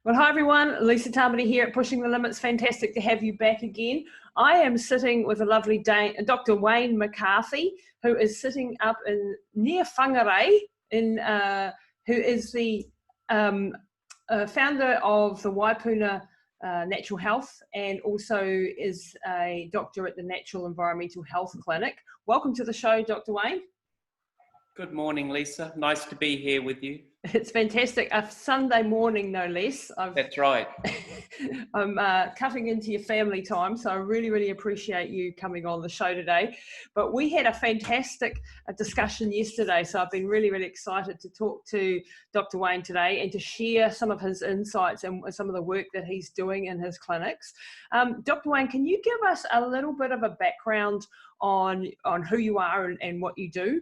Well, hi everyone, Lisa Tamati here at Pushing the Limits. Fantastic to have you back again. I am sitting with a lovely Dr. Wayne McCarthy, who is sitting up near Whangarei, who is the founder of the Waipuna Natural Health and also is a doctor at the Natural Environmental Health Clinic. Welcome to the show, Dr. Wayne. Good morning, Lisa. Nice to be here with you. It's fantastic. A Sunday morning, no less. That's right. I'm cutting into your family time, so I really appreciate you coming on the show today. But we had a fantastic discussion yesterday, so I've been really excited to talk to Dr. Wayne today and to share some of his insights and some of the work that he's doing in his clinics. Dr. Wayne, can you give us a little bit of a background on who you are and what you do?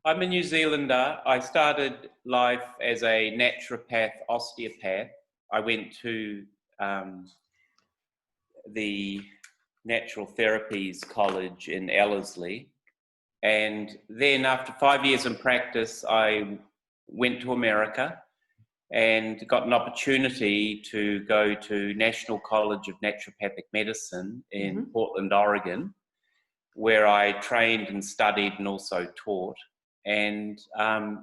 I'm a New Zealander. I started life as a naturopath, osteopath. I went to the Natural Therapies College in Ellerslie. And then after 5 years in practice, I went to America and got an opportunity to go to National College of Naturopathic Medicine in Portland, Oregon, where I trained and studied and also taught. And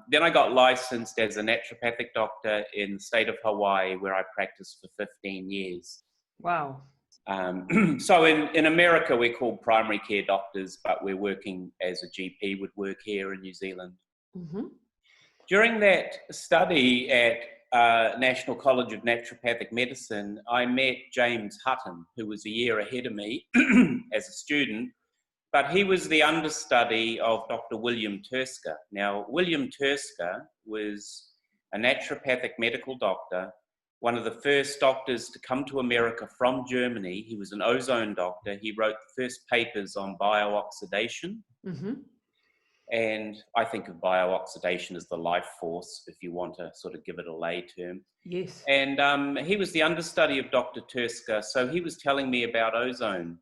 then I got licensed as a naturopathic doctor in the state of Hawaii, where I practiced for 15 years. Wow. So in America, we're called primary care doctors, but we're working as a GP would work here in New Zealand. During that study at National College of Naturopathic Medicine, I met James Hutton, who was a year ahead of me as a student. But he was the understudy of Dr. William Tursker. Now, William Tursker was a naturopathic medical doctor, one of the first doctors to come to America from Germany. He was an ozone doctor. He wrote the first papers on biooxidation. And I think of biooxidation as the life force, if you want to sort of give it a lay term. Yes. And he was the understudy of Dr. Tursker, so he was telling me about ozone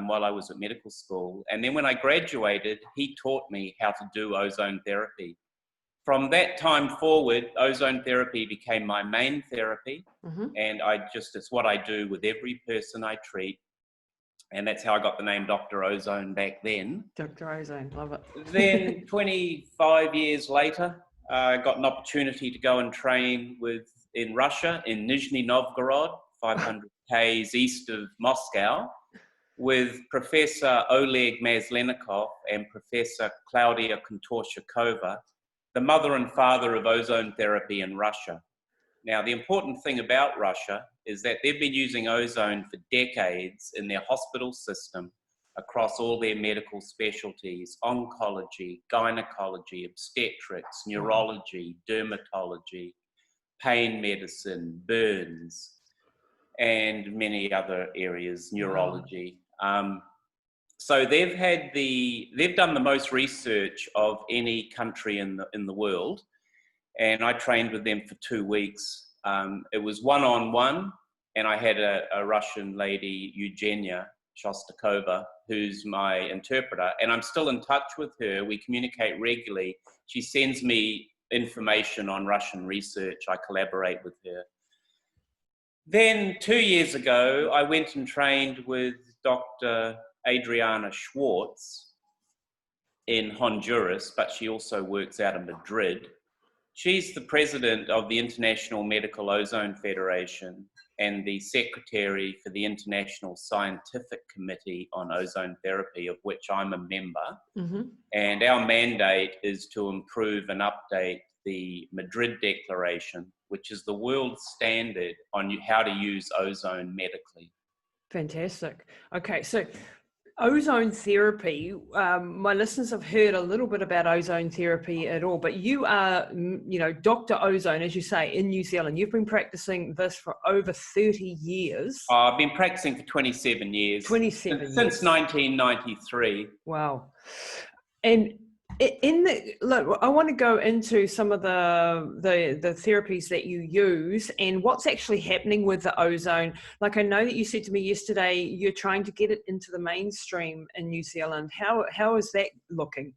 while I was at medical school. And then when I graduated, he taught me how to do ozone therapy. From that time forward, ozone therapy became my main therapy. And it's what I do with every person I treat. And that's how I got the name Dr. Ozone back then. Dr. Ozone, love it. Then 25 years later, I got an opportunity to go and train in Russia, in Nizhny Novgorod, 500 k's east of Moscow, with Professor Oleg Maslenikov and Professor Claudia Kontorshakova, the mother and father of ozone therapy in Russia. Now, the important thing about Russia is that they've been using ozone for decades in their hospital system across all their medical specialties: oncology, gynecology, obstetrics, neurology, dermatology, pain medicine, burns, and many other areas, neurology. So they've done the most research of any country in the world, and I trained with them for 2 weeks. It was one-on-one, and I had a Russian lady, Eugenia Shostakova, who's my interpreter, and I'm still in touch with her. We communicate regularly. She sends me information on Russian research. I collaborate with her. Then 2 years ago, I went and trained with Dr. Adriana Schwartz in Honduras, but she also works out of Madrid. She's the president of the International Medical Ozone Federation and the secretary for the International Scientific Committee on Ozone Therapy, of which I'm a member. And our mandate is to improve and update the Madrid Declaration, which is the world standard on how to use ozone medically. Fantastic. Okay, so ozone therapy, my listeners have heard a little bit about ozone therapy at all, but you are, Dr. Ozone, as you say, in New Zealand. You've been practicing this for over 30 years. I've been practicing for 27 years. 27 years. Since 1993. Wow. And look, I want to go into some of the therapies that you use and what's actually happening with the ozone. Like, I know that you said to me yesterday, you're trying to get it into the mainstream in New Zealand. How is that looking?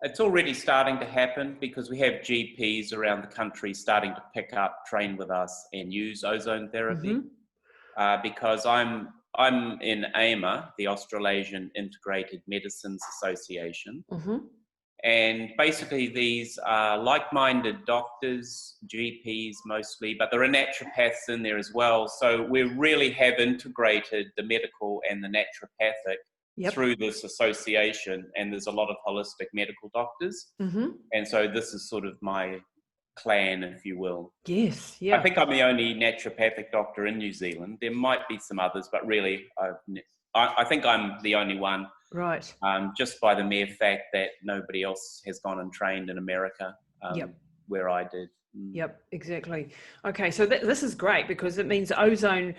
It's already starting to happen because we have GPs around the country starting to pick up, train with us, and use ozone therapy. Because I'm in AIMA, the Australasian Integrated Medicines Association, and basically these are like-minded doctors, GPs mostly, but there are naturopaths in there as well. So we really have integrated the medical and the naturopathic through this association, and there's a lot of holistic medical doctors. And so this is sort of my clan, if you will. Yes, yeah. I think I'm the only naturopathic doctor in New Zealand. There might be some others, but really I think I'm the only one. Right. Just by the mere fact that nobody else has gone and trained in America where I did. Yep, exactly. Okay, so this is great because it means ozone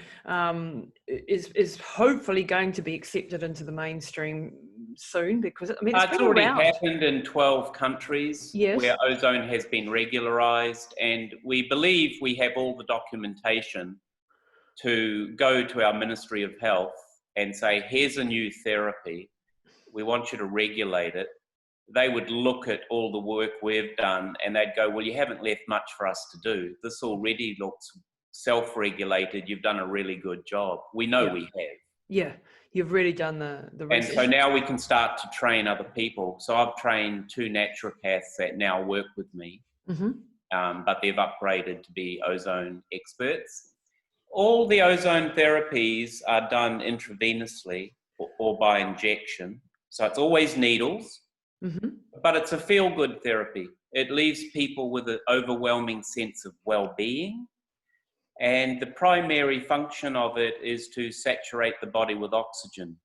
is hopefully going to be accepted into the mainstream soon, because I mean it's already around. happened in 12 countries where ozone has been regularized, and we believe we have all the documentation to go to our Ministry of Health and say, here's a new therapy, we want you to regulate it. They would look at all the work we've done and they'd go, well, you haven't left much for us to do. This already looks self-regulated. You've done a really good job. We know we have. Yeah, you've really done the research. And so now we can start to train other people. So I've trained 2 naturopaths that now work with me, but they've upgraded to be ozone experts. All the ozone therapies are done intravenously or by injection. So it's always needles. But it's a feel-good therapy. It leaves people with an overwhelming sense of well-being. And the primary function of it is to saturate the body with oxygen.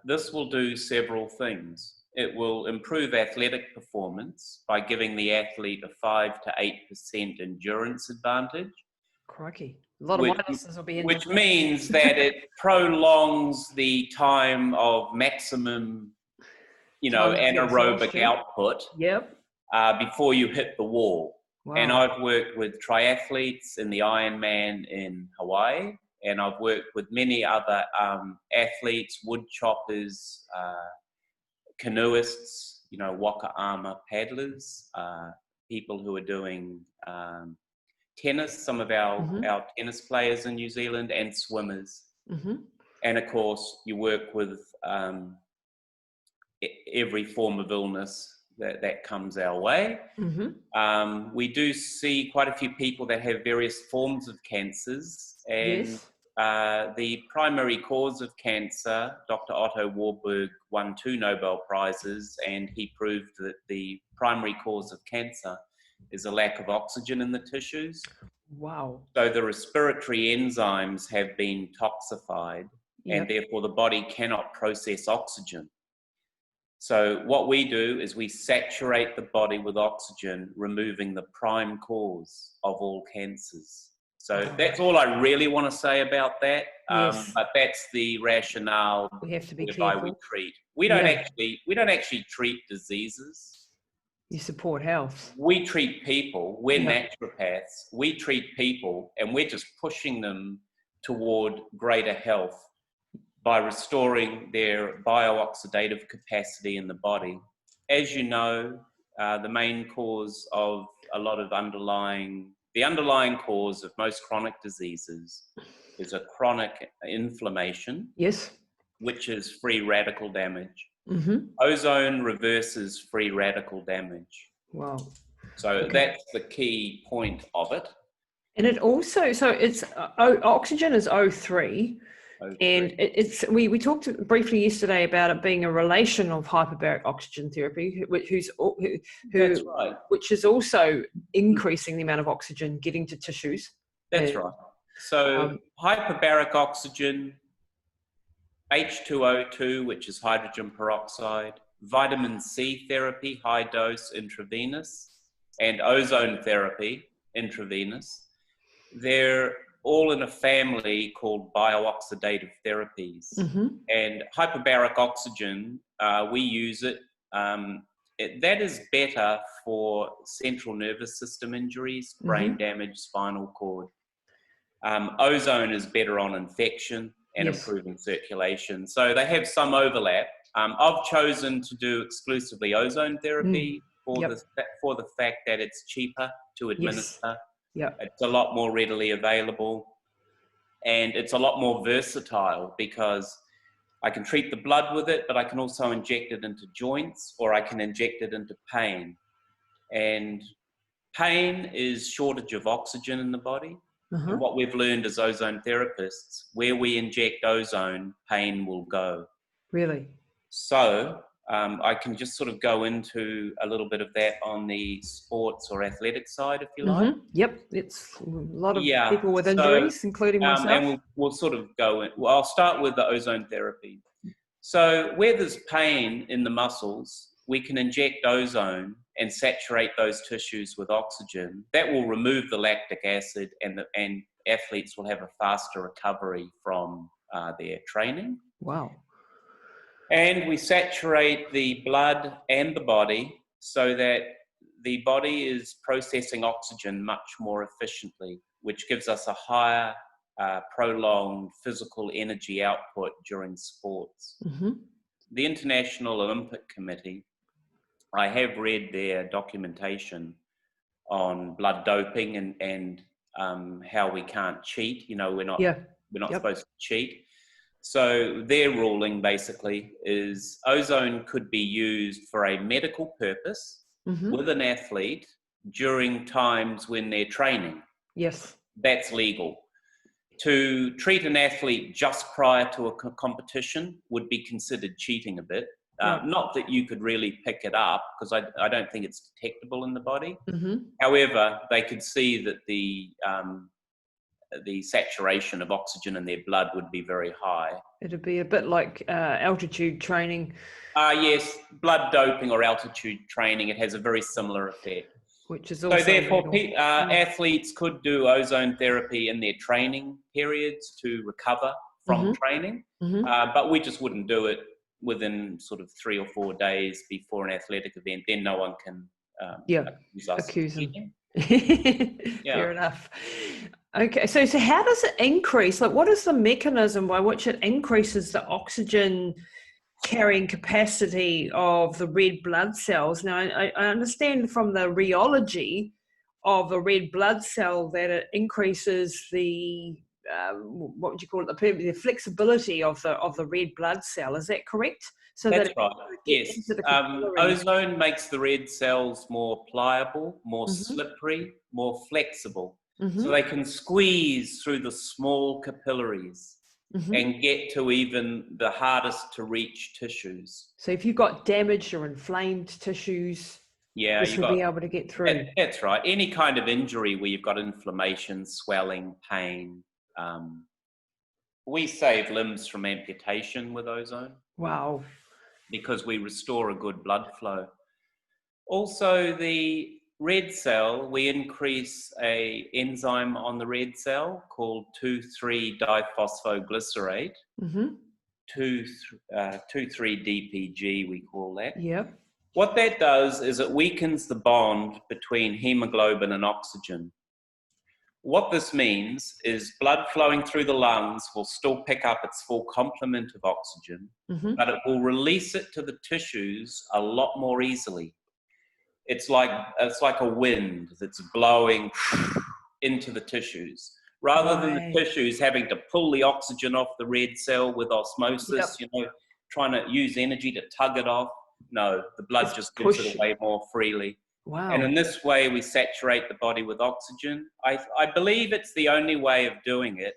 This will do several things. It will improve athletic performance by giving the athlete a 5 to 8% endurance advantage. Crikey. A lot of my listeners will be in. Which means that it prolongs the time of maximum anaerobic output before you hit the wall. And I've worked with triathletes in the Ironman in Hawaii, and I've worked with many other athletes, wood choppers, canoeists, waka ama paddlers, people who are doing tennis, some of our tennis players in New Zealand, and swimmers. And of course, you work with every form of illness that comes our way. We do see quite a few people that have various forms of cancers, and the primary cause of cancer, Dr. Otto Warburg won 2 Nobel Prizes, and he proved that the primary cause of cancer is a lack of oxygen in the tissues. Wow. So the respiratory enzymes have been toxified, and therefore the body cannot process oxygen. So what we do is we saturate the body with oxygen, removing the prime cause of all cancers. So that's all I really want to say about that. But that's the rationale we have to be whereby careful. we treat. We don't actually treat diseases. You support health. We treat people. We're naturopaths. We treat people, and we're just pushing them toward greater health by restoring their biooxidative capacity in the body. As you know, the main cause of a lot of the underlying cause of most chronic diseases is a chronic inflammation, which is free radical damage. Ozone reverses free radical damage. Wow. So that's the key point of it. And it also, so it's oxygen is O3. And we talked briefly yesterday about it being a relation of hyperbaric oxygen therapy, which is also increasing the amount of oxygen getting to tissues. That's right. So hyperbaric oxygen, H2O2, which is hydrogen peroxide, vitamin C therapy, high dose intravenous, and ozone therapy, intravenous. They're all in a family called biooxidative therapies. And hyperbaric oxygen, we use it. That is better for central nervous system injuries, brain damage, spinal cord. Ozone is better on infection and improving circulation. So they have some overlap. I've chosen to do exclusively ozone therapy for Yep. the fact that it's cheaper to Yes. administer. Yep. It's a lot more readily available, and it's a lot more versatile because I can treat the blood with it, but I can also inject it into joints, or I can inject it into pain. And pain is shortage of oxygen in the body. And what we've learned as ozone therapists, where we inject ozone, pain will go. Really? So I can just sort of go into a little bit of that on the sports or athletic side, if you like. Yep, it's a lot of people with injuries, including myself. And we'll sort of go in. Well, I'll start with the ozone therapy. So where there's pain in the muscles, we can inject ozone and saturate those tissues with oxygen. That will remove the lactic acid, and athletes will have a faster recovery from their training. Wow. And we saturate the blood and the body so that the body is processing oxygen much more efficiently, which gives us a higher prolonged physical energy output during sports. The International Olympic Committee, I have read their documentation on blood doping and how we can't cheat. You know, we're not supposed to cheat. So their ruling basically is ozone could be used for a medical purpose with an athlete during times when they're training. Yes. That's legal. To treat an athlete just prior to a competition would be considered cheating a bit. Not that you could really pick it up, because I don't think it's detectable in the body. However, they could see that the saturation of oxygen in their blood would be very high. It'd be a bit like altitude training. Yes, blood doping or altitude training, it has a very similar effect. Which is also so therefore, athletes could do ozone therapy in their training periods to recover from training, but we just wouldn't do it within sort of 3 or 4 days before an athletic event. Then no one can accuse them. Fair enough. Okay, so how does it increase? Like, what is the mechanism by which it increases the oxygen carrying capacity of the red blood cells? Now, I understand from the rheology of a red blood cell that it increases the what would you call it? The flexibility of the red blood cell. Is that correct? So that's right. Yes. Ozone makes the red cells more pliable, more slippery, more flexible. So they can squeeze through the small capillaries and get to even the hardest to reach tissues. So if you've got damaged or inflamed tissues, this will be able to get through. That's right. Any kind of injury where you've got inflammation, swelling, pain. We save limbs from amputation with ozone. Wow. Because we restore a good blood flow. Also, the red cell, we increase an enzyme on the red cell called 2,3-diphosphoglycerate. 2,3-DPG, we call that. Yep. What that does is it weakens the bond between hemoglobin and oxygen. What this means is blood flowing through the lungs will still pick up its full complement of oxygen, but it will release it to the tissues a lot more easily. It's like a wind that's blowing into the tissues. Rather than the tissues having to pull the oxygen off the red cell with osmosis, trying to use energy to tug it off. No, the blood just gives it away more freely. Wow. And in this way, we saturate the body with oxygen. I believe it's the only way of doing it,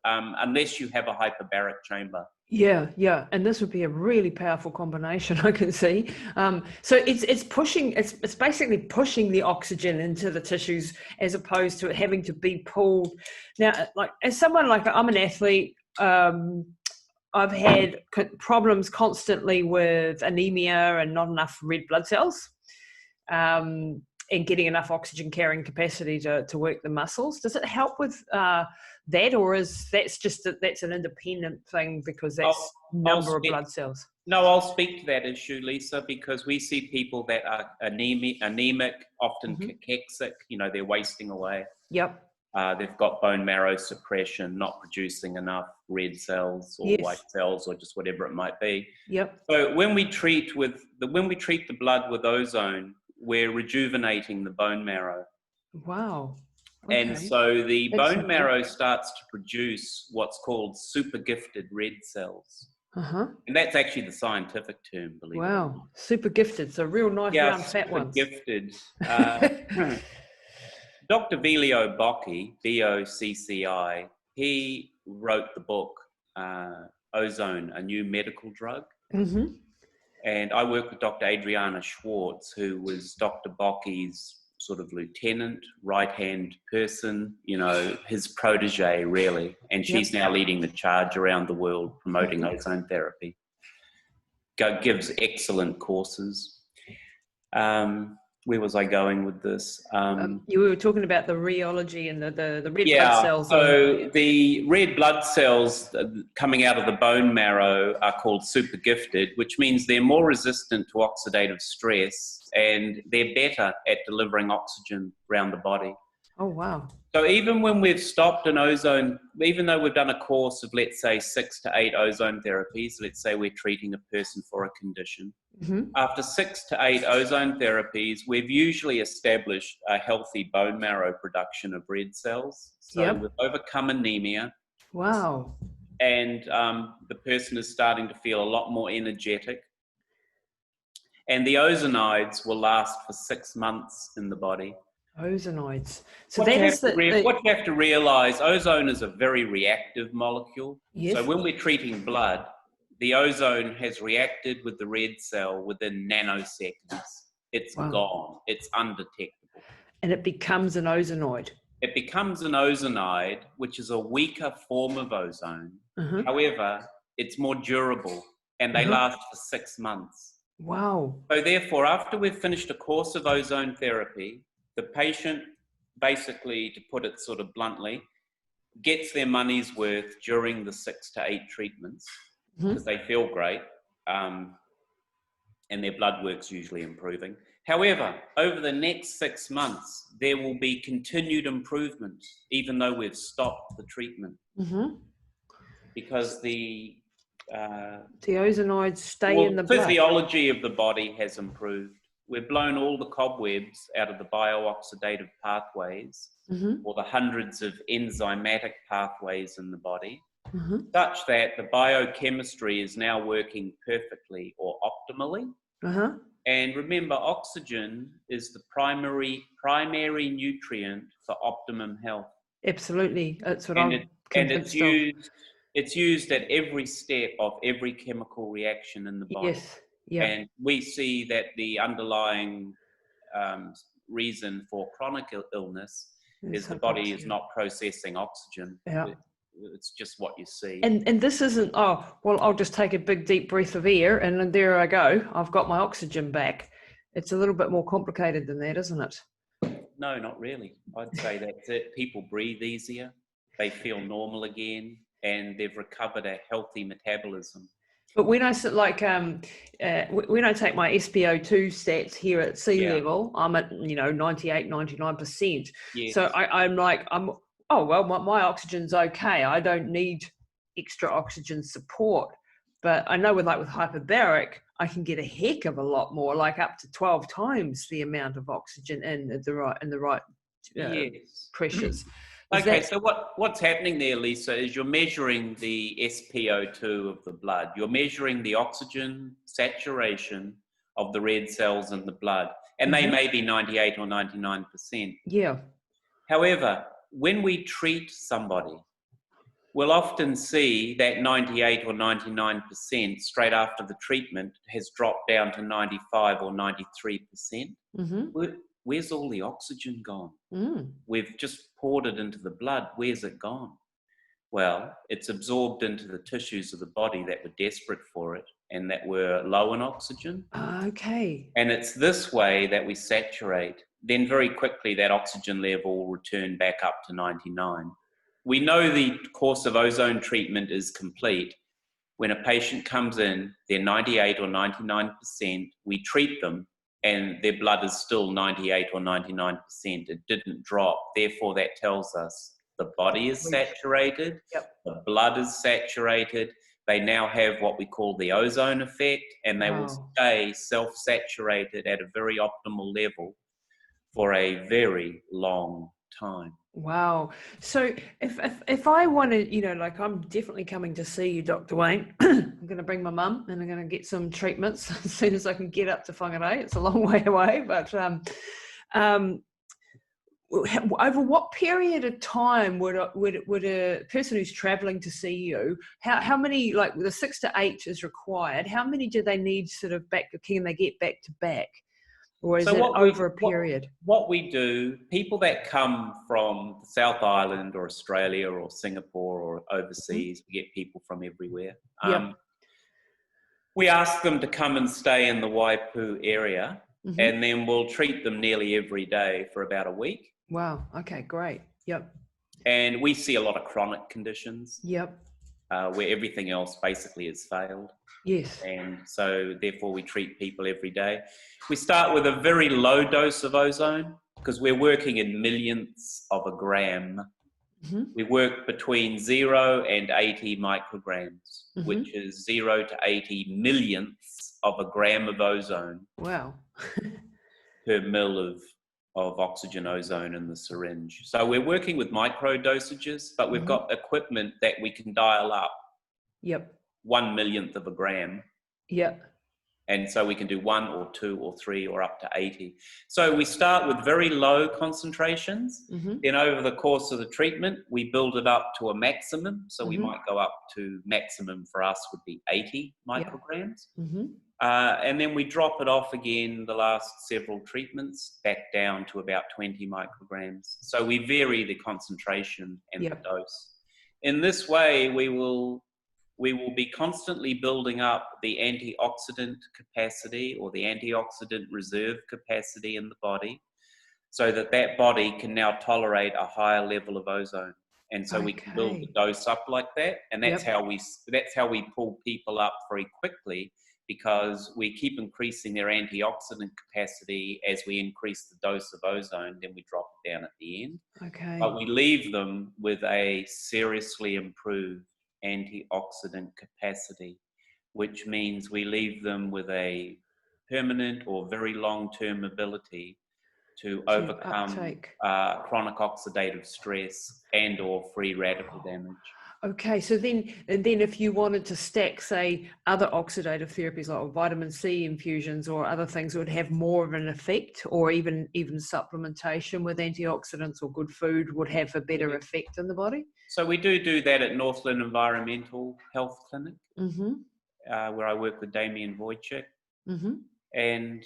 unless you have a hyperbaric chamber. Yeah, and this would be a really powerful combination, I can see. So it's basically pushing the oxygen into the tissues as opposed to it having to be pulled. Now, like as someone I'm an athlete, I've had problems constantly with anemia and not enough red blood cells, and getting enough oxygen carrying capacity to work the muscles. Does it help with that, or is that's an independent thing because that's number of blood cells? No, I'll speak to that issue, Lisa, because we see people that are anemic, often cachexic, they're wasting away. Yep. They've got bone marrow suppression, not producing enough red cells or white cells or just whatever it might be. Yep. So when we treat the blood with ozone, we're rejuvenating the bone marrow. Wow. Okay. And so the That's bone marrow starts to produce what's called super gifted red cells. Uh-huh. And that's actually the scientific term, believe it or not. Wow. Super gifted. So real nice round fat super ones. Gifted. Dr. Velio Bocci, B-O-C-C-I, he wrote the book Ozone, a New Medical Drug. Mm-hmm. And I work with Dr. Adriana Schwartz, who was Dr. Bocci's sort of lieutenant, right-hand person, you know, his protege, really. And she's now leading the charge around the world promoting ozone therapy. Gives excellent courses. Where was I going with this? You were talking about the rheology and the red blood cells. So the red blood cells coming out of the bone marrow are called super gifted, which means they're more resistant to oxidative stress and they're better at delivering oxygen around the body. Oh, wow. So even when we've stopped an ozone, even though we've done a course of, let's say, 6 to 8 ozone therapies, let's say we're treating a person for a condition, after 6 to 8 ozone therapies, we've usually established a healthy bone marrow production of red cells. So we've overcome anemia. Wow. And the person is starting to feel a lot more energetic. And the ozonides will last for 6 months in the body. Ozonides. So what you have to realize, ozone is a very reactive molecule. Yes. So when we're treating blood, the ozone has reacted with the red cell within nanoseconds. It's gone. It's undetectable. And it becomes an ozonoid. It becomes an ozonide, which is a weaker form of ozone. However, it's more durable and they last for 6 months. Wow. So therefore, after we've finished a course of ozone therapy, the patient, basically, to put it sort of bluntly, gets their money's worth during the 6 to 8 treatments because they feel great and their blood work's usually improving. However, over the next 6 months, there will be continued improvement, even though we've stopped the treatment. Because the ozonides stay in the blood. The physiology of the body has improved. We've blown all the cobwebs out of the bio-oxidative pathways or the hundreds of enzymatic pathways in the body, such that the biochemistry is now working perfectly or optimally. And remember, oxygen is the primary nutrient for optimum health. Absolutely. That's what I'm convinced of. It's used at every step of every chemical reaction in the body. Yes. Yeah. And we see that the underlying reason for chronic illness is the body is not processing oxygen. It's just what you see. And this isn't, I'll just take a big deep breath of air and then there I go. I've got my oxygen back. It's a little bit more complicated than that, isn't it? No, not really. I'd say that's it. People breathe easier. They feel normal again and they've recovered a healthy metabolism. But when I when I take my SpO2 stats here at sea level, I'm at 98, 99%. Yes. So I'm like, my oxygen's okay. I don't need extra oxygen support. But I know with hyperbaric, I can get a heck of a lot more, like up to 12 times the amount of oxygen in the right pressures. Okay, so what's happening there, Lisa, is you're measuring the SpO2 of the blood. You're measuring the oxygen saturation of the red cells in the blood, and they may be 98 or 99%. Yeah. However, when we treat somebody, we'll often see that 98 or 99% straight after the treatment has dropped down to 95 or 93%. Where's all the oxygen gone? We've just poured it into the blood. Where's it gone? Well, it's absorbed into the tissues of the body that were desperate for it and that were low in oxygen. Okay. And it's this way that we saturate. Then very quickly that oxygen level will return back up to 99. We know the course of ozone treatment is complete. When a patient comes in, they're 98 or 99%, we treat them, and their blood is still 98 or 99%. It didn't drop. Therefore, that tells us the body is saturated, Yep. the blood is saturated. They now have what we call the ozone effect, and they will stay self-saturated at a very optimal level for a very long time. Wow. So if I wanted, you know, like I'm definitely coming to see you, Dr. Wayne. I'm going to bring my mum and I'm going to get some treatments as soon as I can get up to Whangarei. It's a long way away, but over what period of time would a person who's traveling to see you, how many, like the 6 to 8 is required, how many do they need sort of back, can they get back to back? Or is it over a period? What we do, people that come from the South Island or Australia or Singapore or overseas, we get people from everywhere. We ask them to come and stay in the Waipu area, and then we'll treat them nearly every day for about a week. Wow. Okay, great. Yep. And we see a lot of chronic conditions. Yep. Where everything else basically has failed. Yes. And so therefore we treat people every day. We start with a very low dose of ozone because we're working in millionths of a gram. We work between 0 and 80 micrograms, which is 0 to 80 millionths of a gram of ozone. Wow. Per mil of oxygen ozone in the syringe. So we're working with micro dosages, but we've got equipment that we can dial up. Yep. 1 millionth of a gram. Yep. And so we can do 1 or 2 or 3 or up to 80. So we start with very low concentrations. Then over the course of the treatment, we build it up to a maximum. So we might go up to maximum for us would be 80 micrograms. And then we drop it off again the last several treatments back down to about 20 micrograms. So we vary the concentration and the dose. In this way, we will be constantly building up the antioxidant capacity or the antioxidant reserve capacity in the body so that that body can now tolerate a higher level of ozone. And so we can build the dose up like that. And that's how we pull people up very quickly, because we keep increasing their antioxidant capacity as we increase the dose of ozone, then we drop it down at the end. But we leave them with a seriously improved antioxidant capacity, which means we leave them with a permanent or very long-term ability to overcome chronic oxidative stress and or free radical damage. Okay, so then if you wanted to stack, say, other oxidative therapies like vitamin C infusions or other things that would have more of an effect, or even supplementation with antioxidants or good food would have a better effect in the body? So we do that at Northland Environmental Health Clinic, where I work with Damien Wojcik. And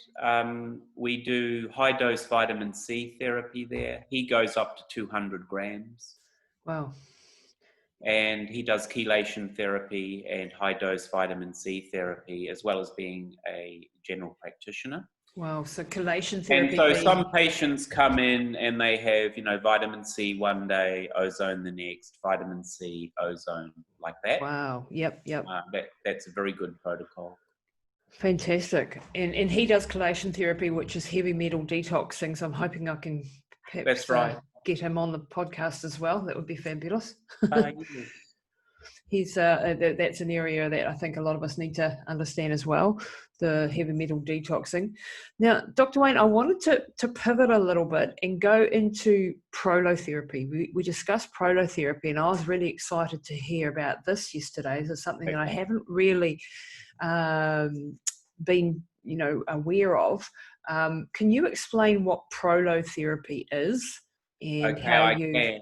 we do high-dose vitamin C therapy there. He goes up to 200 grams. Wow. And he does chelation therapy and high-dose vitamin C therapy, as well as being a general practitioner. Wow, so chelation therapy. And so some patients come in and they have, vitamin C one day, ozone the next, vitamin C, ozone, like that. Wow, yep. That's a very good protocol. Fantastic. And he does chelation therapy, which is heavy metal detoxing. So I'm hoping I can perhaps get him on the podcast as well. That would be fabulous. He's that's an area that I think a lot of us need to understand as well, the heavy metal detoxing. Now, Dr. Wayne, I wanted to pivot a little bit and go into prolotherapy. We discussed prolotherapy, and I was really excited to hear about this yesterday. This is something that I haven't really been aware of. Can you explain what prolotherapy is and how you can.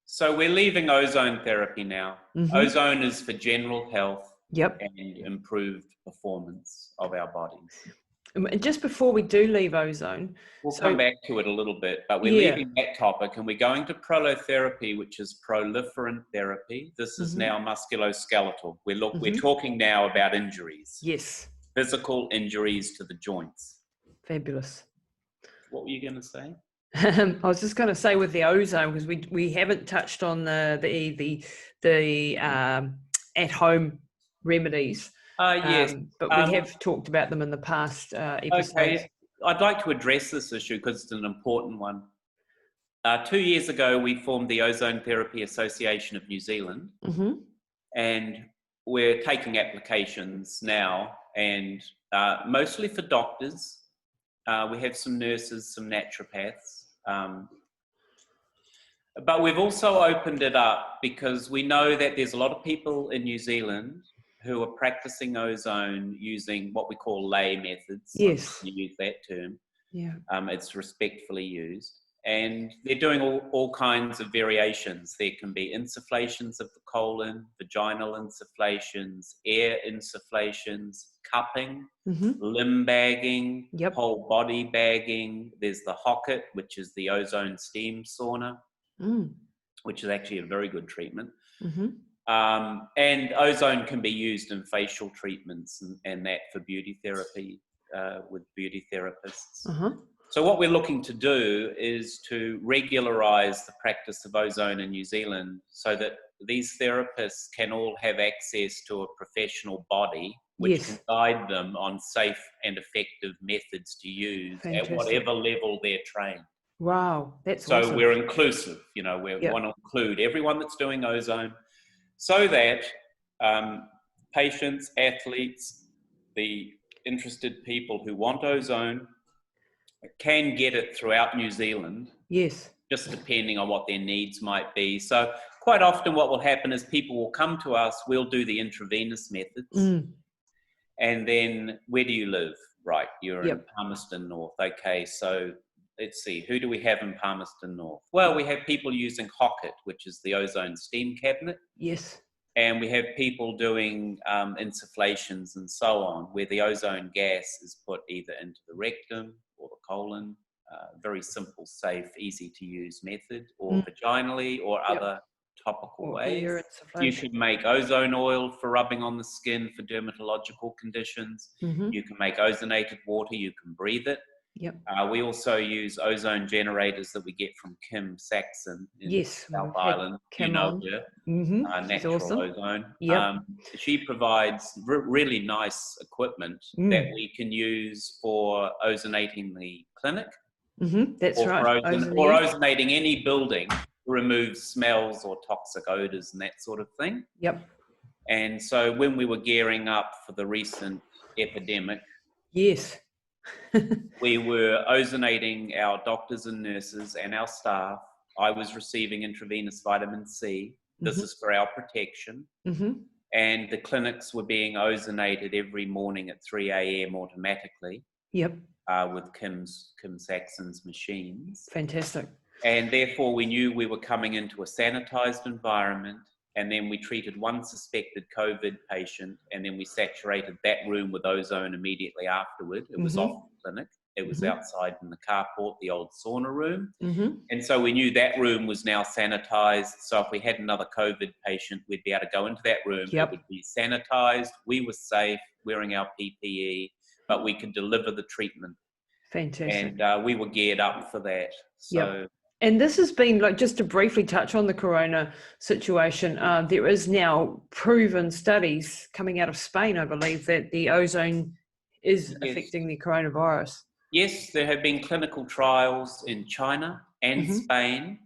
So we're leaving ozone therapy now. Ozone is for general health and improved performance of our bodies. And just before we do leave ozone, we'll come back to it a little bit, but we're leaving that topic and we're going to prolotherapy, which is proliferant therapy. This is now musculoskeletal. We're talking now about injuries. Yes. Physical injuries to the joints. Fabulous. What were you going to say? I was just going to say with the ozone, because we haven't touched on the at-home remedies. Yes, but we have talked about them in the past episodes. Okay. I'd like to address this issue because it's an important one. 2 years ago, we formed the Ozone Therapy Association of New Zealand, and we're taking applications now, and mostly for doctors. We have some nurses, some naturopaths, but we've also opened it up because we know that there's a lot of people in New Zealand who are practicing ozone using what we call lay methods. Yes. You use that term. Yeah. It's respectfully used. And they're doing all kinds of variations. There can be insufflations of the colon, vaginal insufflations, air insufflations, cupping, limb bagging, whole body bagging. There's the Hocket, which is the ozone steam sauna, which is actually a very good treatment. And ozone can be used in facial treatments and that for beauty therapy with beauty therapists. So what we're looking to do is to regularize the practice of ozone in New Zealand so that these therapists can all have access to a professional body which can guide them on safe and effective methods to use at whatever level they're trained. Wow, that's so awesome. We're inclusive, we want to include everyone that's doing ozone so that patients, athletes, the interested people who want ozone can get it throughout New Zealand. Yes. Just depending on what their needs might be. So quite often what will happen is people will come to us, we'll do the intravenous methods. And then, where do you live? Right, you're in Palmerston North. Okay, so let's see, who do we have in Palmerston North? Well, we have people using Hocket, which is the ozone steam cabinet. Yes. And we have people doing insufflations and so on, where the ozone gas is put either into the rectum or the colon, very simple, safe, easy to use method, or vaginally or other topical ways. You can make ozone oil for rubbing on the skin for dermatological conditions. You can make ozonated water, you can breathe it. We also use ozone generators that we get from Kim Saxon in South Island. You know her, natural ozone. She provides really nice equipment that we can use for ozonating the clinic. That's right. Or ozonating any building to remove smells or toxic odors and that sort of thing. And so when we were gearing up for the recent epidemic, we were ozonating our doctors and nurses and our staff. I was receiving intravenous vitamin C. This is for our protection. And the clinics were being ozonated every morning at 3 a.m. automatically. With Kim Saxon's machines. Fantastic. And therefore we knew we were coming into a sanitized environment, and then we treated one suspected COVID patient, and then we saturated that room with ozone immediately afterward. It was off the clinic. It was outside in the carport, the old sauna room. And so we knew that room was now sanitized. So if we had another COVID patient, we'd be able to go into that room. It would be sanitized. We were safe, wearing our PPE, but we could deliver the treatment. Fantastic. And we were geared up for that. So. And this has been, like, just to briefly touch on the corona situation, there is now proven studies coming out of Spain, I believe, that the ozone is affecting the coronavirus. Yes, there have been clinical trials in China and Spain,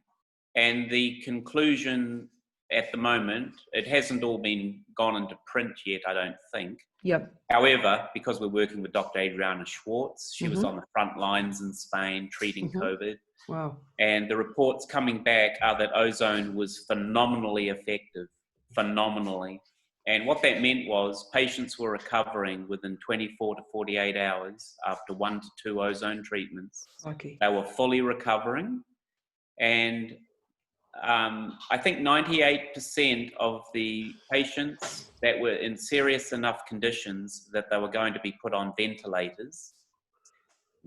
and the conclusion at the moment, it hasn't all been gone into print yet, I don't think. However, because we're working with Dr. Adriana Schwartz, she was on the front lines in Spain treating COVID. Wow. And the reports coming back are that ozone was phenomenally effective, phenomenally. And what that meant was patients were recovering within 24 to 48 hours after 1 to 2 ozone treatments. They were fully recovering. And I think 98% of the patients that were in serious enough conditions that they were going to be put on ventilators,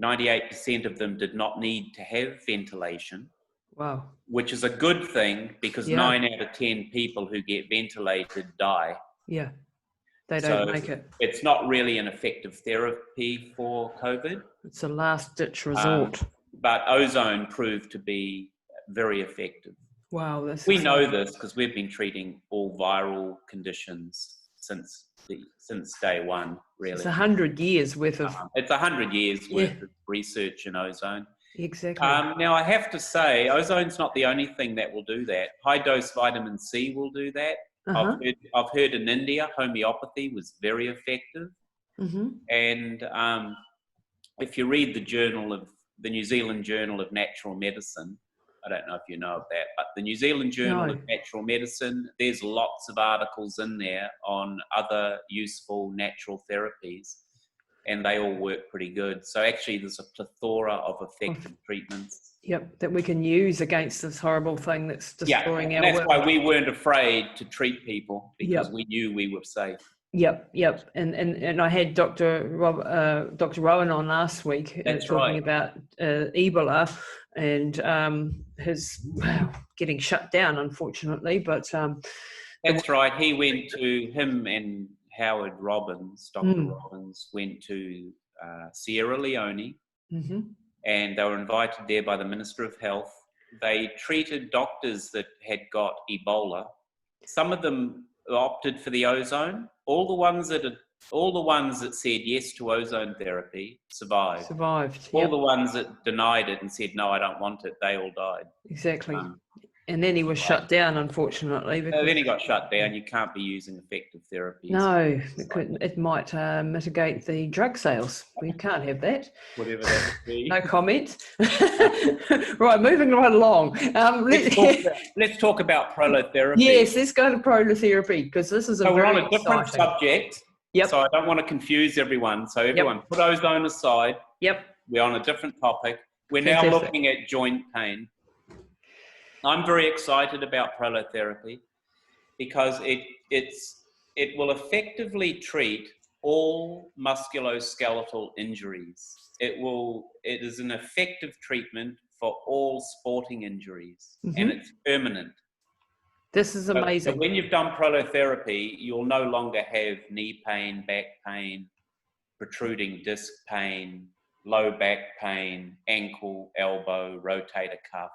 98% of them did not need to have ventilation. Wow. Which is a good thing, because 9 out of 10 people who get ventilated die. They don't make it. It's not really an effective therapy for COVID. It's a last-ditch resort. But ozone proved to be very effective. Wow. We know this because we've been treating all viral conditions since day one, really. It's 100 years worth of... It's 100 years worth of research in ozone. Exactly. Now, I have to say, ozone's not the only thing that will do that. High-dose vitamin C will do that. I've heard in India, homeopathy was very effective. And if you read the New Zealand Journal of Natural Medicine, I don't know if you know of that, but the New Zealand Journal of Natural Medicine, there's lots of articles in there on other useful natural therapies, and they all work pretty good. So actually there's a plethora of effective treatments. Yep, that we can use against this horrible thing that's destroying our world. That's why we weren't afraid to treat people, because we knew we were safe. Yep. And I had Dr. Rowan on last week talking about Ebola and his getting shut down, unfortunately. But that's right. He went to him and Howard Robbins, Dr. Robbins, went to Sierra Leone, and they were invited there by the Minister of Health. They treated doctors that had got Ebola. Some of them opted for the ozone. All the ones that said yes to ozone therapy survived. All the ones that denied it and said, no, I don't want it, they all died. Exactly. And then he was shut down, unfortunately. Then he got shut down. You can't be using effective therapies. No, it might mitigate the drug sales. We can't have that. Whatever that would be. No comment. Right, moving right along. Let's talk about prolotherapy. Yes, let's go to prolotherapy, because this is we're on a different subject. Yep. So I don't want to confuse everyone. So everyone, put ozone aside. Yep. We're on a different topic. We're now looking at joint pain. I'm very excited about prolotherapy because it will effectively treat all musculoskeletal injuries. It is an effective treatment for all sporting injuries, and it's permanent. This is amazing. So when you've done prolotherapy, you'll no longer have knee pain, back pain, protruding disc pain, low back pain, ankle, elbow, rotator cuff.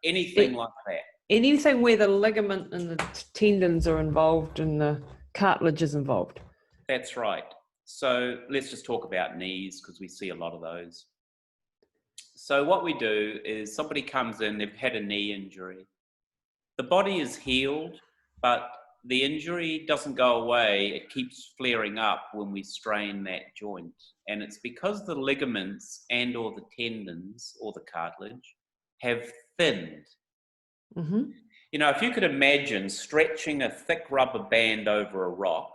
Anything like that. Anything where the ligament and the tendons are involved and the cartilage is involved. That's right. So let's just talk about knees, because we see a lot of those. So what we do is somebody comes in, they've had a knee injury. The body is healed, but the injury doesn't go away. It keeps flaring up when we strain that joint. And it's because the ligaments and or the tendons or the cartilage have thinned. If you could imagine stretching a thick rubber band over a rock,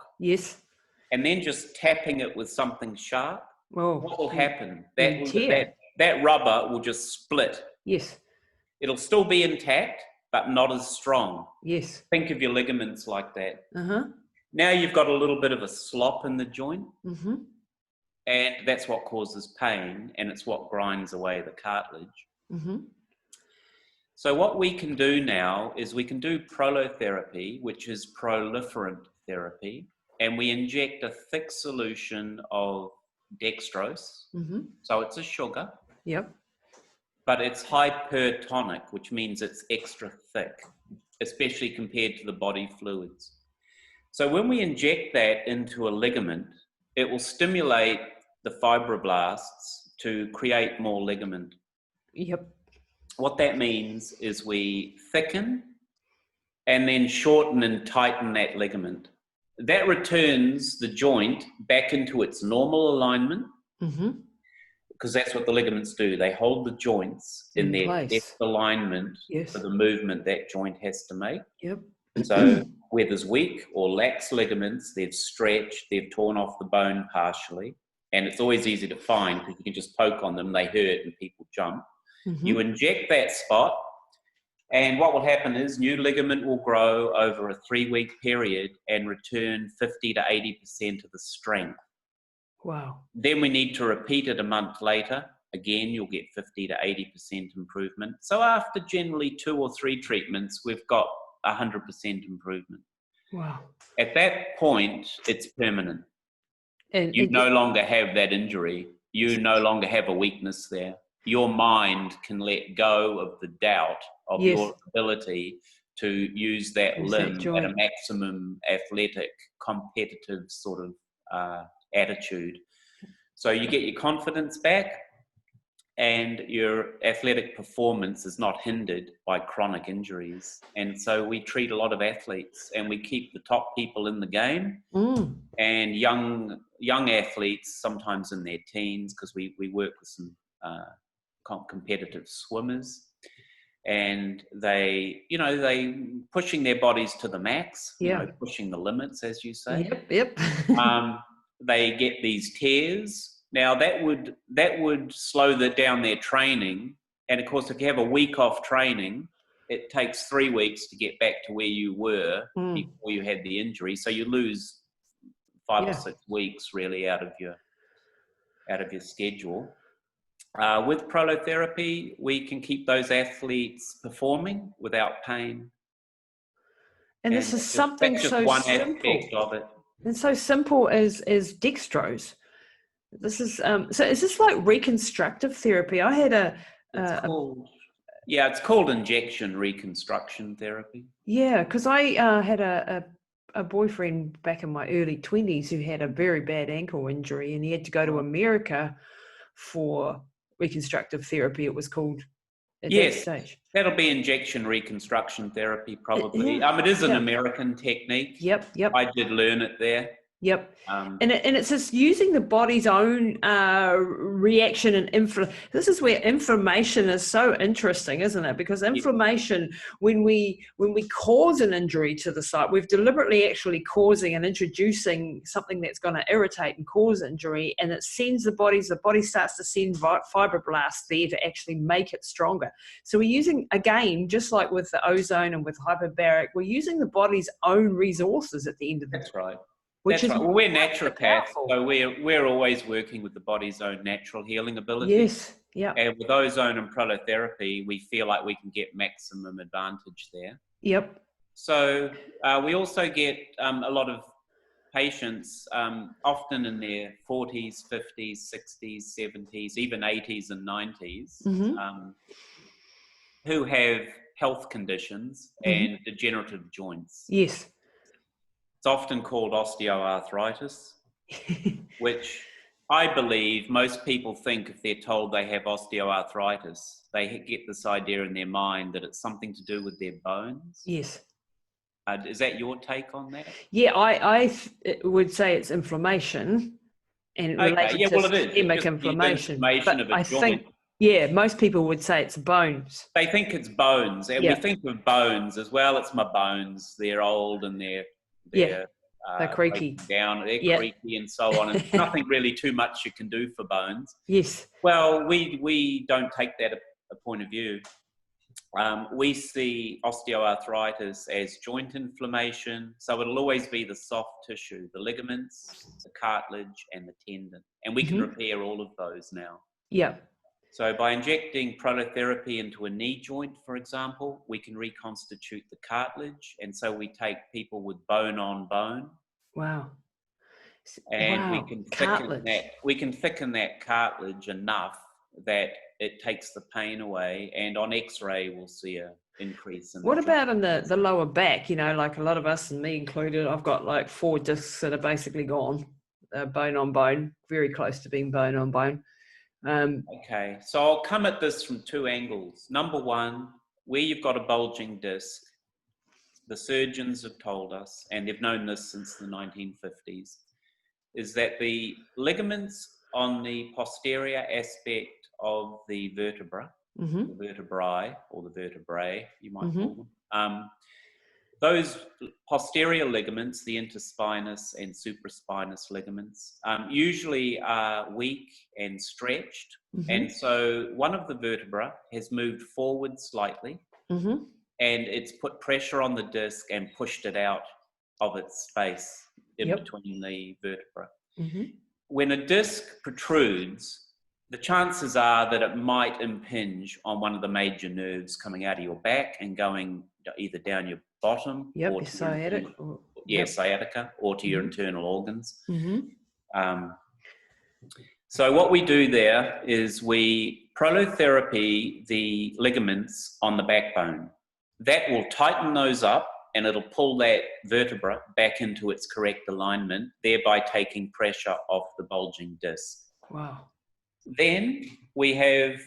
and then just tapping it with something sharp, what will happen? That rubber will just split. It'll still be intact, but not as strong. Think of your ligaments like that. Now you've got a little bit of a slop in the joint, and that's what causes pain, and it's what grinds away the cartilage. So what we can do now is we can do prolotherapy, which is proliferant therapy, and we inject a thick solution of dextrose. So it's a sugar. But it's hypertonic, which means it's extra thick, especially compared to the body fluids. So when we inject that into a ligament, it will stimulate the fibroblasts to create more ligament. What that means is we thicken and then shorten and tighten that ligament. That returns the joint back into its normal alignment, because that's what the ligaments do. They hold the joints in their depth alignment for the movement that joint has to make. So where there's weak or lax ligaments, they've stretched, they've torn off the bone partially, and it's always easy to find because you can just poke on them, they hurt and people jump. You inject that spot, and what will happen is new ligament will grow over a 3-week period and return 50 to 80% of the strength. Then we need to repeat it a month later. Again, you'll get 50 to 80% improvement. So after generally 2 or 3 treatments, we've got 100% improvement. At that point, it's permanent. And you no longer have that injury. You no longer have a weakness there. Your mind can let go of the doubt of your ability to use that Use that limb at joint. a maximum athletic, competitive sort of attitude. So you get your confidence back, and your athletic performance is not hindered by chronic injuries. And so we treat a lot of athletes, and we keep the top people in the game, and young athletes, sometimes in their teens, because we work with some competitive swimmers, and they pushing their bodies to the max, pushing the limits, as you say. Yep. They get these tears. Now that would slow down their training, and of course, if you have a week off training, it takes 3 weeks to get back to where you were before you had the injury. So you lose 5 or 6 weeks really out of your schedule. With prolotherapy, we can keep those athletes performing without pain. And this is something that's just so one simple. aspect of it. And so simple as dextrose. This is so. Is this like reconstructive therapy? I had it's called injection reconstruction therapy. Yeah, because I had a boyfriend back in my early 20s who had a very bad ankle injury, and he had to go to America for reconstructive therapy. It was called at that stage. That'll be injection reconstruction therapy, probably. It is an American technique. Yep. I did learn it there. Yep. And it's just using the body's own reaction and this is where inflammation is so interesting, isn't it? Because inflammation, when we cause an injury to the site, we've deliberately actually causing and introducing something that's going to irritate and cause injury, and it sends the body starts to send fibroblasts there to actually make it stronger. So we're using, again, just like with the ozone and with hyperbaric, we're using the body's own resources at the end of the day. That's right. Well, we're naturopaths, so we're always working with the body's own natural healing ability. Yes, yeah. And with ozone and prolotherapy, we feel like we can get maximum advantage there. Yep. So we also get a lot of patients, often in their 40s, 50s, 60s, 70s, even 80s and 90s, who have health conditions and degenerative joints. Yes. It's often called osteoarthritis, which I believe most people think if they're told they have osteoarthritis, they get this idea in their mind that it's something to do with their bones. Yes. Is that your take on that? Yeah, I would say it's inflammation and related to systemic inflammation. But I think, most people would say it's bones. They think it's bones, and we think of bones as well. It's my bones. They're old and they're creaky down, they're creaky and so on, and nothing really too much you can do for bones. Yes. Well, we don't take that a point of view. We see osteoarthritis as joint inflammation, so it'll always be the soft tissue, the ligaments, the cartilage, and the tendon, and we can repair all of those now. Yeah. So by injecting prolotherapy into a knee joint, for example, we can reconstitute the cartilage. And so we take people with bone on bone. Wow. And we can thicken that cartilage enough that it takes the pain away. And on X-ray, we'll see an increase in What about in the lower back? Like a lot of us, and me included, I've got like 4 discs that are basically gone, bone on bone, very close to being bone on bone. Okay, so I'll come at this from 2 angles. Number one, where you've got a bulging disc, the surgeons have told us, and they've known this since the 1950s, is that the ligaments on the posterior aspect of the vertebra, the vertebrae, or the vertebrae, you might call them, those posterior ligaments, the interspinous and supraspinous ligaments, usually are weak and stretched. And so one of the vertebrae has moved forward slightly, and it's put pressure on the disc and pushed it out of its space in between the vertebra. When a disc protrudes, the chances are that it might impinge on one of the major nerves coming out of your back and going either down your bottom or to sciatica, or to your internal organs. So what we do there is we prolotherapy the ligaments on the backbone. that will tighten those up and it'll pull that vertebra back into its correct alignment, thereby taking pressure off the bulging disc. Wow. Then we have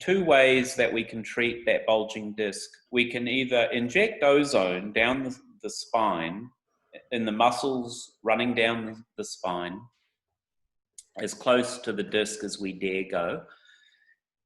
two ways that we can treat that bulging disc. We can either inject ozone down the spine, in the muscles running down the spine, as close to the disc as we dare go,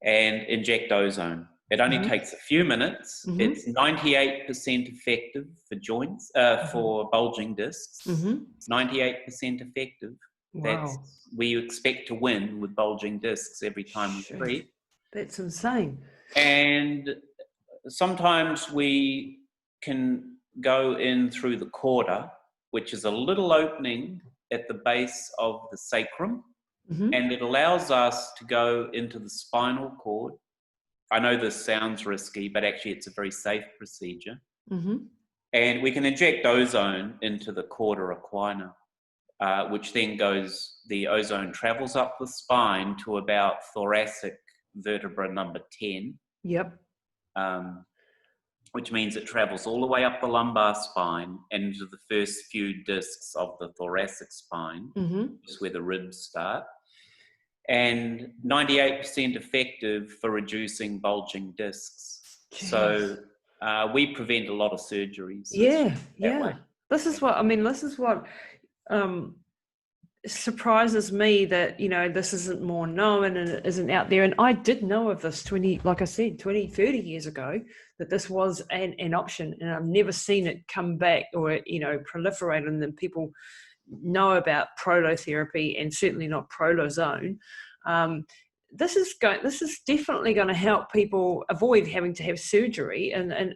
and inject ozone. It only takes a few minutes. It's 98% effective for joints, for bulging discs. 98% effective. Wow. We expect to win with bulging discs every time we treat. That's insane. And sometimes we can go in through the cauda, which is a little opening at the base of the sacrum, and it allows us to go into the spinal cord. I know this sounds risky, but actually it's a very safe procedure. And we can inject ozone into the cauda equina, which then the ozone travels up the spine to about thoracic vertebra number 10. Yep. Which means it travels all the way up the lumbar spine and into the first few discs of the thoracic spine, just where the ribs start. And 98% effective for reducing bulging discs. Jeez. So we prevent a lot of surgeries. Yeah. Way. This is what surprises me, that, this isn't more known and it isn't out there. And I did know of this 20, 30 years ago, that this was an option, and I've never seen it come back or, proliferate, and then people know about prolotherapy, and certainly not Prolozone. This is definitely going to help people avoid having to have surgery, and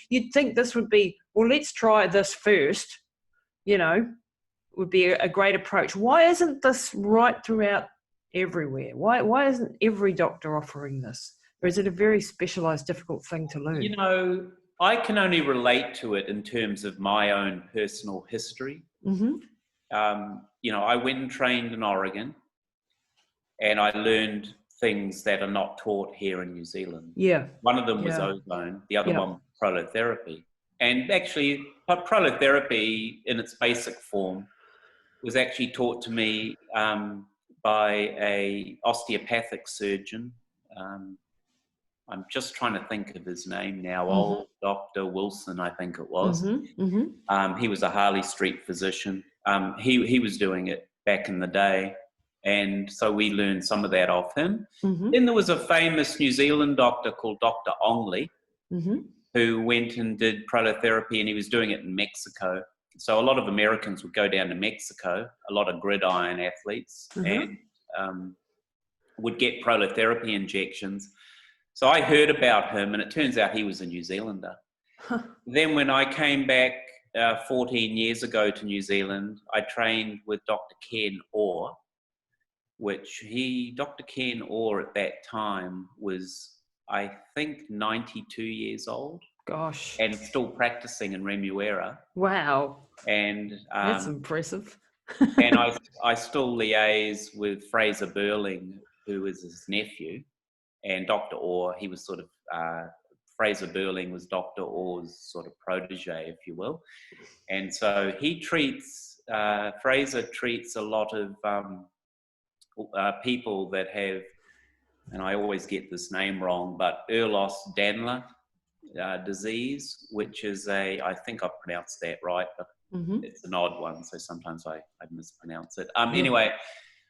you'd think this would be, well, let's try this first, would be a great approach. Why isn't this right throughout everywhere? Why isn't every doctor offering this? Or is it a very specialized, difficult thing to learn? I can only relate to it in terms of my own personal history. I went and trained in Oregon, and I learned things that are not taught here in New Zealand. Yeah. One of them was ozone, the other one, prolotherapy. And actually, prolotherapy in its basic form was actually taught to me by a osteopathic surgeon. I'm just trying to think of his name now. Old Dr. Wilson, I think it was. He was a Harley Street physician. He was doing it back in the day. And so we learned some of that off him. Then there was a famous New Zealand doctor called Dr. Ongley, who went and did prolotherapy, and he was doing it in Mexico. So a lot of Americans would go down to Mexico, a lot of gridiron athletes, and would get prolotherapy injections. So I heard about him, and it turns out he was a New Zealander. Then when I came back 14 years ago to New Zealand, I trained with Dr. Ken Orr, Dr. Ken Orr at that time was, I think, 92 years old. Gosh. And still practicing in Remuera. Wow. And that's impressive. And I still liaise with Fraser Burling, who is his nephew, and Dr. Orr. He was sort of Fraser Burling was Dr. Orr's sort of protege, if you will. And so Fraser treats a lot of people that have, and I always get this name wrong, but Ehlers-Danlos disease, which is I think I pronounced that right, but it's an odd one, so sometimes I mispronounce it. Anyway,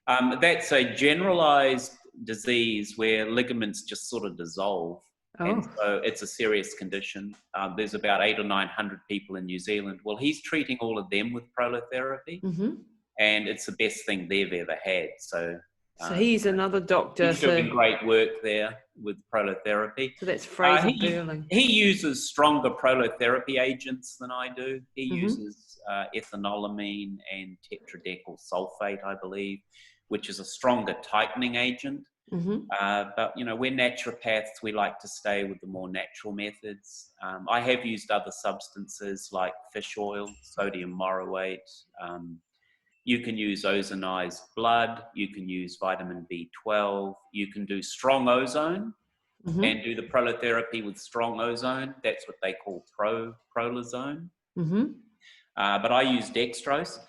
that's a generalized disease where ligaments just sort of dissolve. And so it's a serious condition. There's about 800 or 900 people in New Zealand. Well, he's treating all of them with prolotherapy, and it's the best thing they've ever had. So he's another doctor. He's doing great work there with prolotherapy. So that's Fraser Burling. He uses stronger prolotherapy agents than I do. He uses ethanolamine and tetradecyl sulfate, I believe, which is a stronger tightening agent. But, we're naturopaths. We like to stay with the more natural methods. I have used other substances like fish oil, sodium moroate. You can use ozonized blood. You can use vitamin B12. You can do strong ozone, and do the prolotherapy with strong ozone. That's what they call Prolozone. But I use dextrose.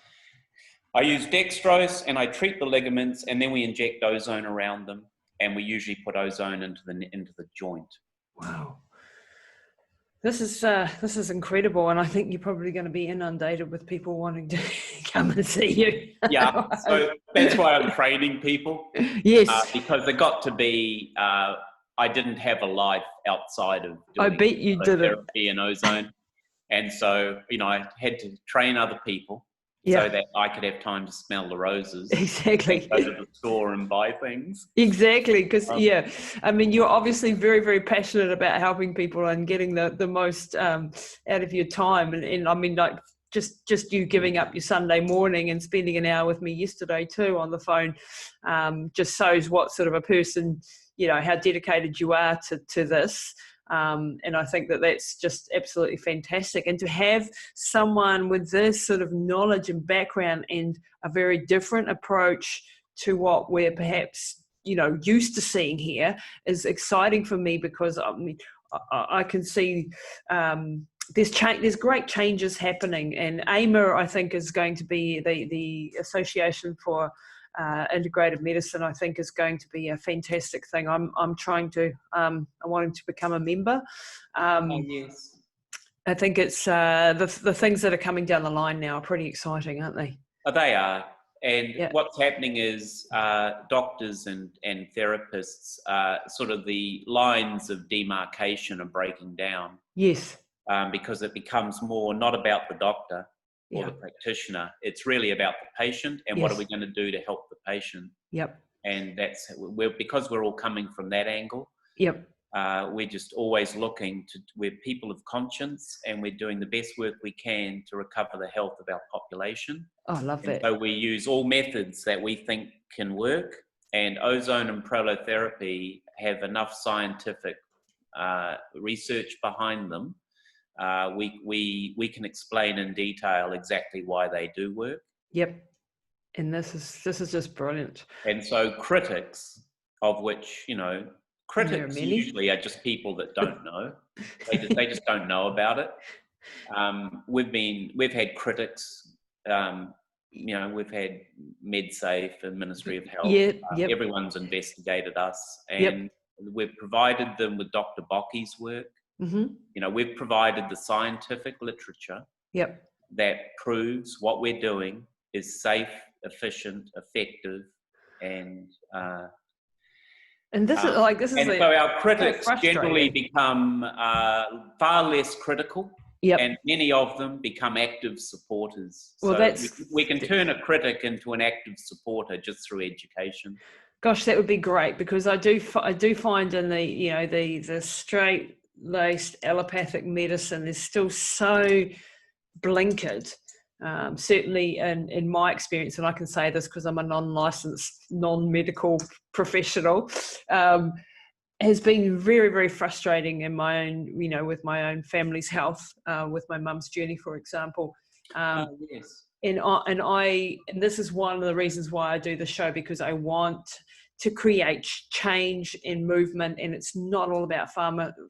And I treat the ligaments, and then we inject ozone around them, and we usually put ozone into the joint. Wow. This is incredible, and I think you're probably going to be inundated with people wanting to come and see you. Yeah, so that's why I'm training people. Yes, because they got to be. I didn't have a life outside of doing I bet you didn't. therapy and ozone, and so I had to train other people so that I could have time to smell the roses. Exactly. And go to the store and buy things. Exactly, because I mean, you're obviously very, very passionate about helping people and getting the most out of your time, and I mean, like just you giving up your Sunday morning and spending an hour with me yesterday too on the phone, just shows what sort of a person, how dedicated you are to this. And I think that that's just absolutely fantastic. And to have someone with this sort of knowledge and background and a very different approach to what we're perhaps, used to seeing here is exciting for me, because I mean, I can see there's great changes happening. And AIMA, I think, is going to be the Association for integrative medicine, I think, is going to be a fantastic thing. I'm wanting to become a member. Yes. I think it's the things that are coming down the line now are pretty exciting, aren't they? Oh, they are. And what's happening is doctors and therapists, sort of the lines of demarcation are breaking down. Yes. Because it becomes more not about the doctor or the practitioner. It's really about the patient, and what are we going to do to help the patient? Yep. And because we're all coming from that angle. Yep. We're just always we're people of conscience, and we're doing the best work we can to recover the health of our population. Oh, I love that. So we use all methods that we think can work, and ozone and prolotherapy have enough scientific research behind them. We can explain in detail exactly why they do work. Yep. And this is just brilliant. And so critics, of which, critics usually are just people that don't know. They just don't know about it. We've had critics, we've had MedSafe and Ministry of Health. Everyone's investigated us, and we've provided them with Dr. Bocky's work. We've provided the scientific literature that proves what we're doing is safe, efficient, effective, and this is so our critics generally become far less critical, and many of them become active supporters. Well, so we can turn a critic into an active supporter just through education. Gosh, that would be great, because I do find in the straight-laced allopathic medicine, there's still so blinkered. Certainly in my experience, and I can say this because I'm a non-licensed, non-medical professional, has been very, very frustrating in my own, with my own family's health, with my mum's journey, for example. Yes. And this is one of the reasons why I do the show, because I want to create change in movement, and it's not all about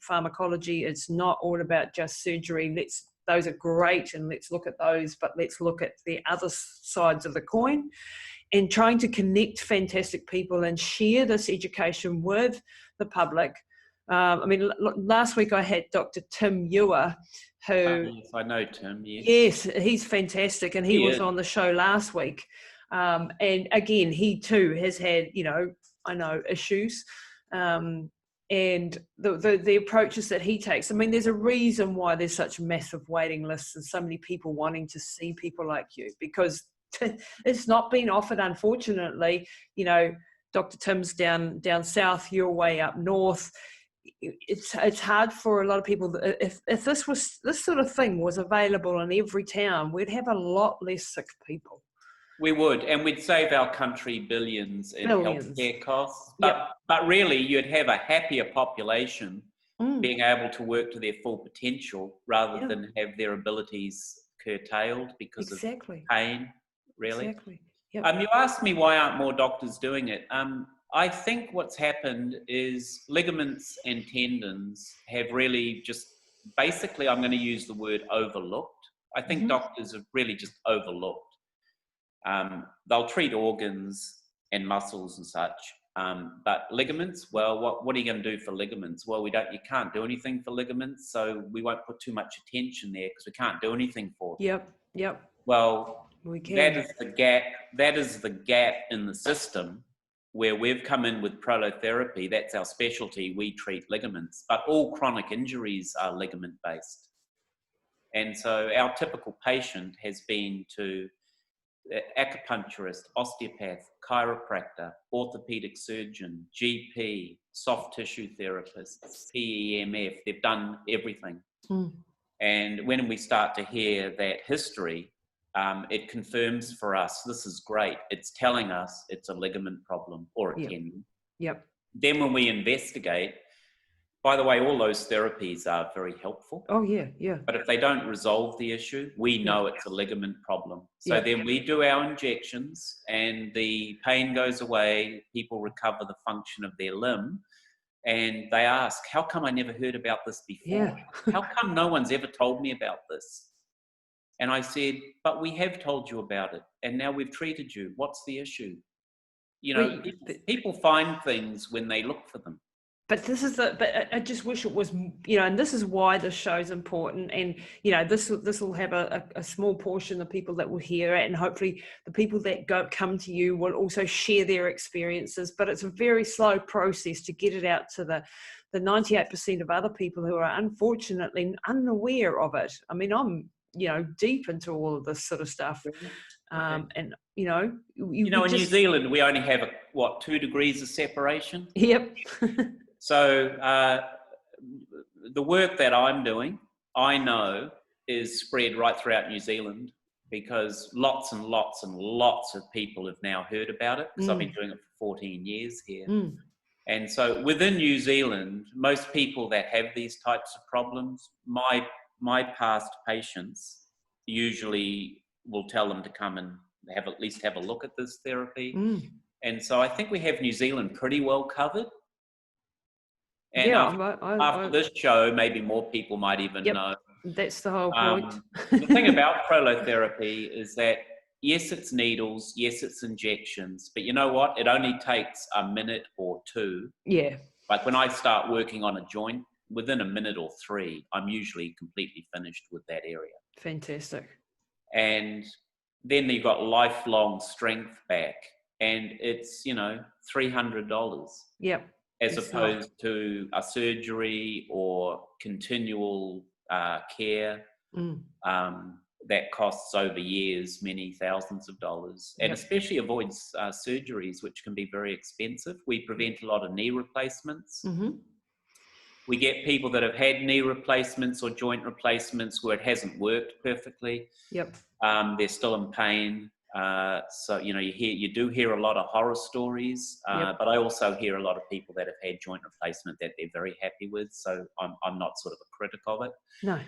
pharmacology. It's not all about just surgery. Those are great, and let's look at those, but let's look at the other sides of the coin, and trying to connect fantastic people and share this education with the public. Last week I had Dr. Tim Ewer, who... yes, I know Tim, yes. Yes, he's fantastic, and he was on the show last week. And again, he too has had, issues. And the approaches that he takes. There's a reason why there's such massive waiting lists and so many people wanting to see people like you, because it's not been offered, unfortunately. Dr. Tim's down south, you're way up north. It's hard for a lot of people. If this sort of thing was available in every town, we'd have a lot less sick people. We would, and we'd save our country billions in healthcare costs. But really, you'd have a happier population being able to work to their full potential, rather than have their abilities curtailed because of pain, really. Exactly. Yep. You asked me why aren't more doctors doing it. I think what's happened is ligaments and tendons have really just, basically, I'm going to use the word overlooked. I think doctors have really just overlooked. They'll treat organs and muscles and such, but ligaments, well, what are you going to do for ligaments? Well, you can't do anything for ligaments, so we won't put too much attention there because we can't do anything for them. Yep. Well, we can. that is the gap in the system where we've come in with prolotherapy. That's our specialty. We treat ligaments, but all chronic injuries are ligament based. And so our typical patient has been to acupuncturist, osteopath, chiropractor, orthopedic surgeon, GP, soft tissue therapists, PEMF. They've done everything. And when we start to hear that history, it confirms for us, this is great. It's telling us it's a ligament problem or a tendon. Then when we investigate, by the way, all those therapies are very helpful. Oh, yeah. But if they don't resolve the issue, we know it's a ligament problem. So then we do our injections and the pain goes away, people recover the function of their limb, and they ask, how come I never heard about this before? How come no one's ever told me about this? And I said, but we have told you about it, and now we've treated you. What's the issue? You know, people find things when they look for them. But but I just wish it was, you know, and this is why this show is important. And, you know, this will have a small portion of people that will hear it. And hopefully the people that come to you will also share their experiences. But it's a very slow process to get it out to the 98% of other people who are unfortunately unaware of it. I mean, I'm, you know, deep into all of this sort of stuff. And, you know, in New Zealand, we only have 2 degrees of separation? Yep. So the work that I'm doing, I know, is spread right throughout New Zealand because lots and lots and lots of people have now heard about it because I've been doing it for 14 years here. And so within New Zealand, most people that have these types of problems, my past patients usually will tell them to come and at least have a look at this therapy. And so I think we have New Zealand pretty well covered. And after this show, maybe more people might even know. That's the whole point. The thing about prolotherapy is that, yes, it's needles, yes, it's injections, but you know what? It only takes a minute or 2. Yeah. Like when I start working on a joint, within a minute or 3, I'm usually completely finished with that area. Fantastic. And then you've got lifelong strength back, and it's, you know, $300. Yep. As opposed to a surgery or continual care that costs over years many thousands of dollars, and especially avoids surgeries, which can be very expensive. We prevent a lot of knee replacements. We get people that have had knee replacements or joint replacements where it hasn't worked perfectly. They're still in pain. So, you know, you do hear a lot of horror stories, but I also hear a lot of people that have had joint replacement that they're very happy with. So I'm not sort of a critic of it. No.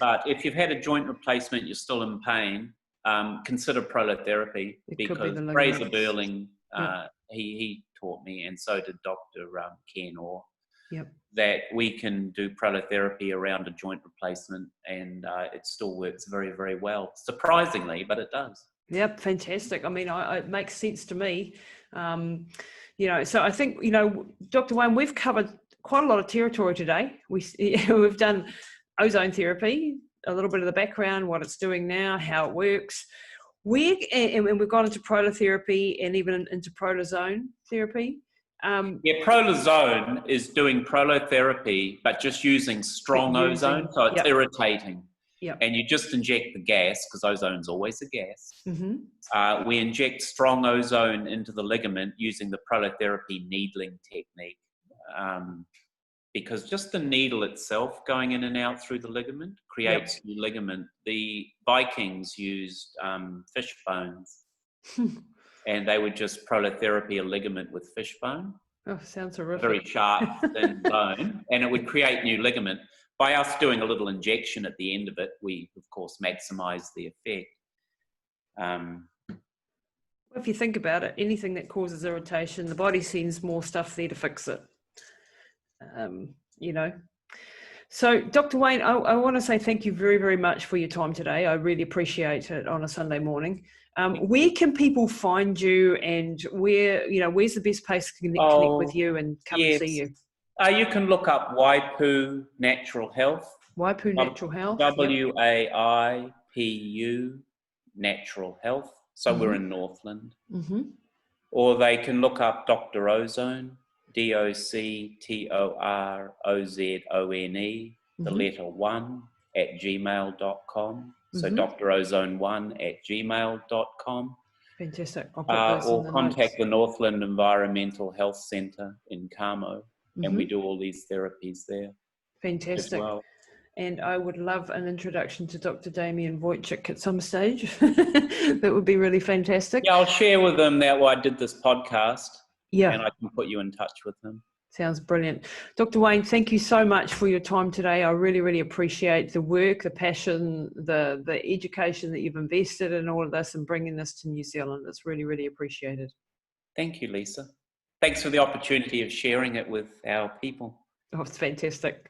But if you've had a joint replacement, you're still in pain, consider prolotherapy, because Fraser Burling, he taught me, and so did Dr. Ken Orr, that we can do prolotherapy around a joint replacement, and it still works very, very well. Surprisingly, but it does. Yep, fantastic. I mean, it makes sense to me. You know, so I think, you know, Dr. Wayne, we've covered quite a lot of territory today. We've done ozone therapy, a little bit of the background, what it's doing now, how it works. And we've gone into prolotherapy and even into Prolozone therapy. Prolozone is doing prolotherapy, but just using strong ozone, so it's irritating. And you just inject the gas, because ozone's always a gas. We inject strong ozone into the ligament using the prolotherapy needling technique, because just the needle itself going in and out through the ligament creates new ligament. The Vikings used fish bones, and they would just prolotherapy a ligament with fish bone. Oh, sounds horrific. Very sharp, thin bone, and it would create new ligament. By us doing a little injection at the end of it, we, of course, maximise the effect. If you think about it, anything that causes irritation, the body sends more stuff there to fix it. You know. So, Dr. Wayne, I want to say thank you very, very much for your time today. I really appreciate it on a Sunday morning. Where can people find you, and where's the best place to connect with you and come and see you? You can look up Waipu Natural Health. Waipu Natural Health. WAIPU Natural Health. So we're in Northland. Mm-hmm. Or they can look up Dr Ozone, DOCTOROZONE, the letter 1 at gmail.com. So drozone1@gmail.com. Fantastic. I'll put those or in the contact notes. the Northland Environmental Health Centre in Carmo, and we do all these therapies there. Fantastic. As well. And I would love an introduction to Dr. Damien Wojcik at some stage. That would be really fantastic. Yeah, I'll share with them that I did this podcast. Yeah. And I can put you in touch with them. Sounds brilliant. Dr. Wayne, thank you so much for your time today. I really, really appreciate the work, the passion, the education that you've invested in all of this and bringing this to New Zealand. It's really, really appreciated. Thank you, Lisa. Thanks for the opportunity of sharing it with our people. Oh, it's fantastic.